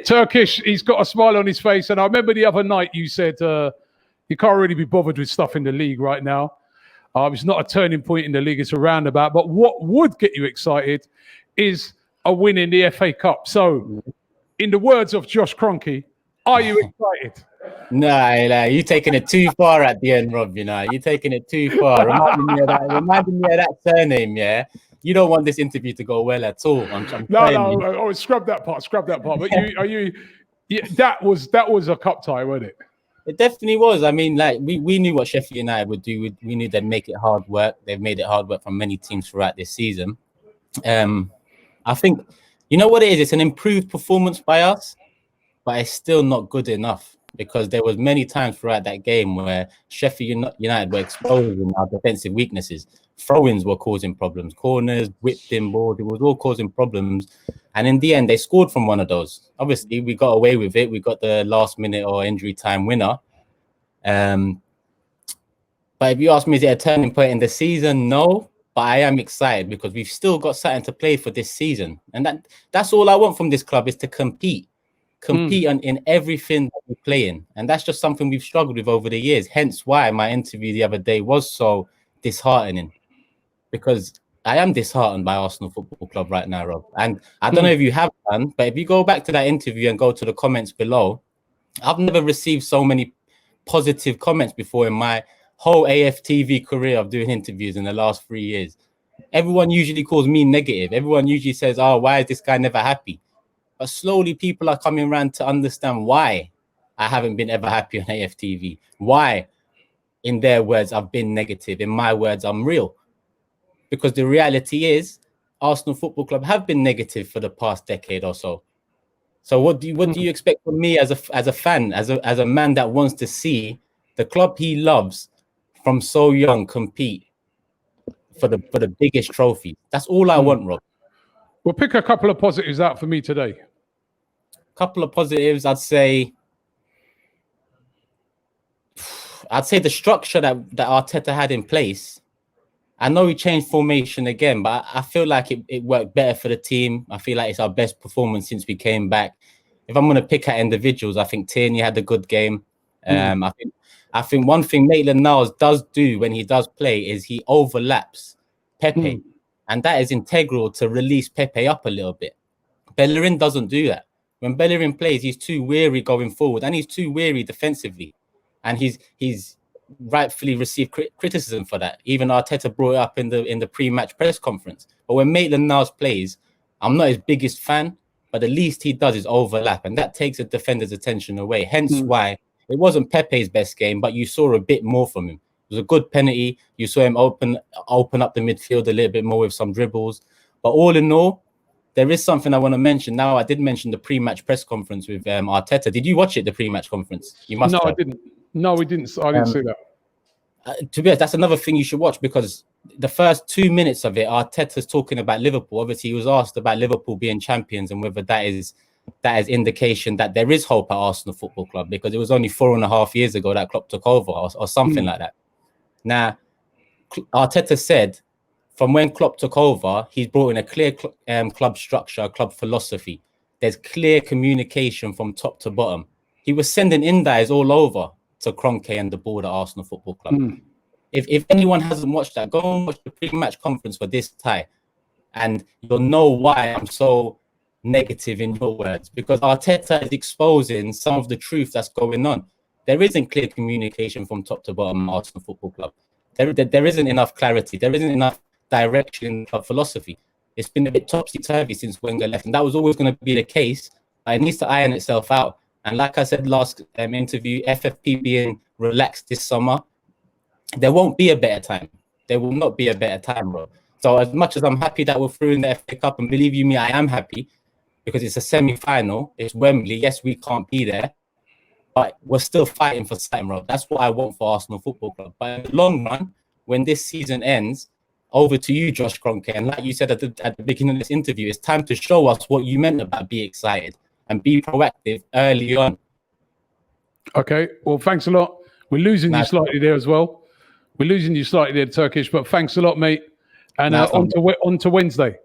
Turkish, he's got a smile on his face. And I remember the other night you said you can't really be bothered with stuff in the league right now. It's not a turning point in the league, it's a roundabout. But what would get you excited is a win in the FA Cup. So, in the words of Josh Kroenke, are you excited? Nah, you're taking it too far at the end, Rob. You're taking it too far. Reminding me of that surname, yeah? You don't want this interview to go well at all. No, scrub that part. But that was a cup tie, wasn't it? It definitely was. I mean, like we knew what Sheffield United would do. We knew they'd make it hard work. They've made it hard work from many teams throughout this season. I think, you know what it is? It's an improved performance by us, but it's still not good enough because there was many times throughout that game where Sheffield United were exposing our defensive weaknesses. Throw-ins were causing problems. Corners, whipped in balls, it was all causing problems. And in the end, they scored from one of those. Obviously, we got away with it. We got the last minute or injury time winner. But if you ask me, is it a turning point in the season? No, but I am excited because we've still got something to play for this season. And that's all I want from this club is to compete in everything that we play in. And that's just something we've struggled with over the years. Hence why my interview the other day was so disheartening, because I am disheartened by Arsenal Football Club right now, Rob. And I don't know if you have done, but if you go back to that interview and go to the comments below, I've never received so many positive comments before in my whole AFTV career of doing interviews in the last 3 years. Everyone usually calls me negative. Everyone usually says, oh, why is this guy never happy? But slowly people are coming around to understand why I haven't been ever happy on AFTV. Why, in their words, I've been negative. In my words, I'm real. Because the reality is, Arsenal Football Club have been negative for the past decade or so. So what do you expect from me as a fan, as a man that wants to see the club he loves from so young compete for the biggest trophy? That's all I want, Rob. We'll pick a couple of positives out for me today. Couple of positives, I'd say the structure that Arteta had in place. I know he changed formation again, but I feel like it worked better for the team. I feel like it's our best performance since we came back. If I'm going to pick at individuals, I think Tierney had a good game. I think one thing Maitland-Niles does do when he does play is he overlaps Pepe. And that is integral to release Pepe up a little bit. Bellerin doesn't do that. When Bellerin plays, he's too weary going forward and he's too weary defensively. And he's rightfully received criticism for that. Even Arteta brought it up in the pre-match press conference. But when Maitland-Niles plays, I'm not his biggest fan, but the least he does is overlap. And that takes a defender's attention away. Hence why it wasn't Pepe's best game, but you saw a bit more from him. It was a good penalty. You saw him open up the midfield a little bit more with some dribbles. But all in all, there is something I want to mention. Now, I did mention the pre-match press conference with Arteta. Did you watch it, the pre-match conference? You must have. I didn't. No, we didn't. I didn't see that. To be honest, that's another thing you should watch because the first 2 minutes of it, Arteta's talking about Liverpool. Obviously, he was asked about Liverpool being champions and whether that is indication that there is hope at Arsenal Football Club because it was only 4.5 years ago that Klopp took over or something like that. Now, Arteta said from when Klopp took over, he's brought in a clear club structure, club philosophy. There's clear communication from top to bottom. He was sending indies all over to Kroenke and the board at Arsenal Football Club. If anyone hasn't watched that, go and watch the pre-match conference for this tie. And you'll know why I'm so negative in your words. Because Arteta is exposing some of the truth that's going on. There isn't clear communication from top to bottom at Arsenal Football Club. There isn't enough clarity. There isn't enough direction in club philosophy. It's been a bit topsy-turvy since Wenger left. And that was always going to be the case. But it needs to iron itself out. And like I said last interview, FFP being relaxed this summer, there won't be a better time. There will not be a better time, bro. So as much as I'm happy that we're through in the FA Cup, and believe you me, I am happy because it's a semi-final. It's Wembley. Yes, we can't be there, but we're still fighting for something, bro. That's what I want for Arsenal Football Club. But in the long run, when this season ends, over to you, Josh Kroenke. And like you said at the beginning of this interview, it's time to show us what you meant about be excited and be proactive early on. Okay, well, thanks a lot. We're losing you slightly there as well. We're losing you slightly there, Turkish, but thanks a lot, mate. And on to Wednesday.